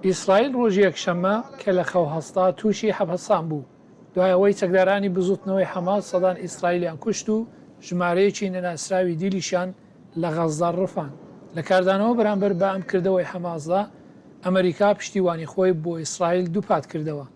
ئیسرائیل ڕۆژی یەکشەممە کە لە خەو هەستا تووشی حەبەسان بوو. دوای ئەوەی چەکدارانی بزوتنەوەی حەماس سەدان ئیسرائیلیان کوشت و ژمارەیەکی نەناسراوی دیلیشان لە غەزدا ڕفان. لە کاردانەوە بەرامبەر بە ئەم کردەوەی حەماسدا ئەمریکا پشتیوانی خۆی بۆ ئیسرائیل دووپات کردەوە.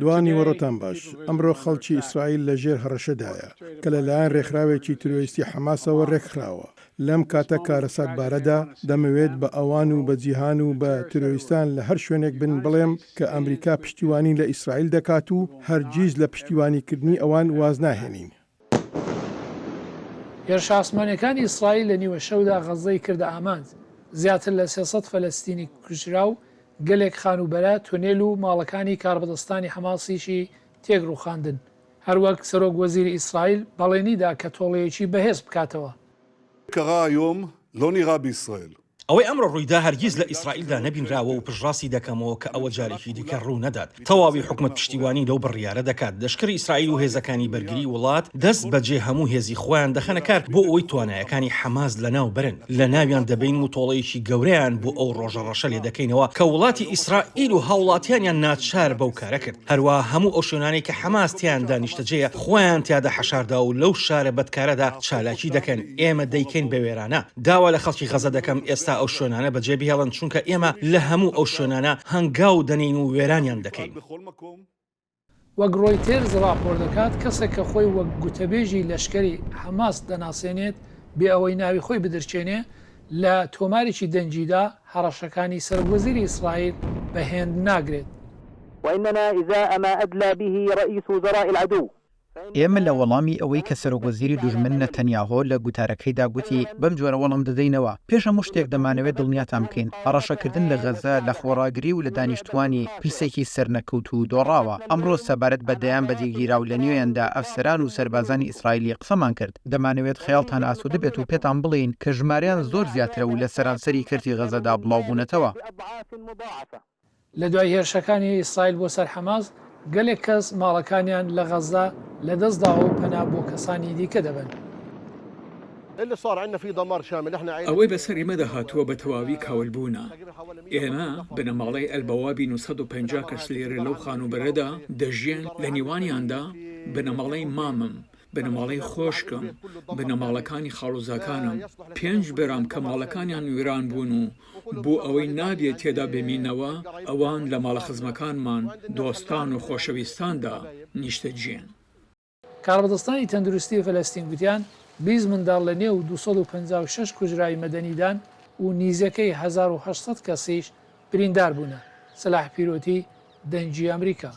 دوانی وەڕۆتان باش. ئەمڕۆ خەڵکی ئیسرائیل لە ژێر هەڕەشەدایە کە لەلایەن ڕێکخراوێکی ترۆریستی حەماسەوە ڕێکخراوە. لەم کاتە کارەسات بارەدا دەمەوێت بە ئەوان و بە جیهان و بە ترۆریستان لە هەر شوێنێک بن بڵێم کە ئەمریکا پشتیوانی لە ئیسرائیل دەکات و هەرگیز لە پشتیوانیکردنی ئەوان واز ناهێنین. هێرش ئاسمانیەکانی ئیسرائیل لە نیوە شەودا غەزەی کردە ئامانج. زیاتر لە 300 فەلەستینی کوژرا و گەلێک خانوبەرە تونێل و ماڵەکانی کاربەدەستانی حەماسیشی تێگڕوخاندن. هەروەک سەرۆک وەزیری ئیسرائیل بەڵێنیدا کە تۆڵەیەکی بەهێز بکاتەوە. ئەوەی ئەمڕۆ ڕوویدا هەرگیز لە ئیسرائیلدا نەبینراوە و پشڕاستی دەکەمەوە کە ئەوە جارێکی دیکە ڕوو نەدات. تەواوی حکومەت پشتیوانی لەو بڕیارە دەکات. لەشکری ئیسرائیل و هێزەکانی بەرگری وڵات دەست بەجێ هەموو هێزی خۆیان دەخەنە کار بۆ ئەوەی توانایەکانی حەماس لەناو برن. لە ناویان دەبین و تۆڵەیەکی گەورەیان بۆ ئەو ڕۆژە ڕەشە لێ دەکەینەوە کە وڵاتی ئیسرائیل و هاوڵاتیانیان ناچار بەو کارە کرد. هەروە هەموو ئەو شوێنانەی کە حەماس تیان دانیشتەجێیە خۆیان تیادا حەشاردا و لەو شارە بەدکارەدا چالاکی دەکەن. ئێمە دەیکەین بە وێرانە. داوا لە خەڵکی غەزە دەکەم ئێستا ئەو شوێنانە بەجێ بهێڵن چونکە ئێمە لە هەموو ئەو شوێنانە هەنگاو دەنین و وێرانیان دەکەین. وەک ڕۆیتێرز ڕاپۆر دەکات کەسێک کە خۆی وەک گوتەبێژی لەشکری حەماس دەناسێنێت بێ ئەوەی ناوی خۆی بدرچێنێ لە تۆمارێکی دەنجیدا هەڕەشەکانی سەرۆکوەزیری ئیسرائیل بەهێند ناگرێت. وإننا إزاء ما أدلى به رئيس وزراء العدو. ئێمە لە وەڵامی ئەوەی کە سەرۆکوەزیری دوژمن نەتەنیاهۆ لە گوتارەکەیدا گوتی بەم جۆرە وەڵام دەدەینەوە. پێش هەموو شتێک دەمانەوێت دڵنیاتان بکەین هەڕەشەکردن لە غەزە لە خۆڕاگری و لە دانیشتوانی پیسێکی سەرنەکەوت و دۆڕاوە. ئەمڕۆ سەبارەت بە دەیان بەجێگیرا و لە نوێیاندا ئەفسەران و سەربازانی ئیسرائیلی قسەمان کرد. دەمانەوێت خەیاڵتان ئاسوودە بێت و پێتان بڵین کە ژمارەیان زۆر زیاترە و لە سەرانسەری کردی غەزەدا بڵاوبوونەتەوە. لە دوای هێرشەکانی ئیسرائیل بۆ سەر حەماس گەلێک کەس ماڵەکانیان لە غەزدا لە دەستداوە و پەنا بۆ کەسانی دیکە دەبن. ئەوەی بەسەر ئێمە دەهاتووە بە تەواوی کاولبوونە. ئێمە بنەماڵەی ئەلبەوابین و 150 کەس لێرە لەو خانوبەرەدا دەژیان لە نیوانیاندا بنەماڵەی مامم، بنەماڵەی خۆشکم، بنەماڵەکانی خاڵوزاکانم 5 بەرام کە ماڵەکانیان وێران بوون و بۆ ئەوەی نابێت تێدا بمینەوە ئەوان لە ماڵە خزمەکانمان دۆستان و خۆشەویستاندا نیشتەجێن. کاربەدەستانی تەندروستی فەلەستین گوتیان 20 منداڵ لە نێو 256 کوژرای مەدەنیدان و نیزەکەی 1800 کەسیش بریندار بوونە. سەلاح پیرۆتی، دەنگی ئەمریکا.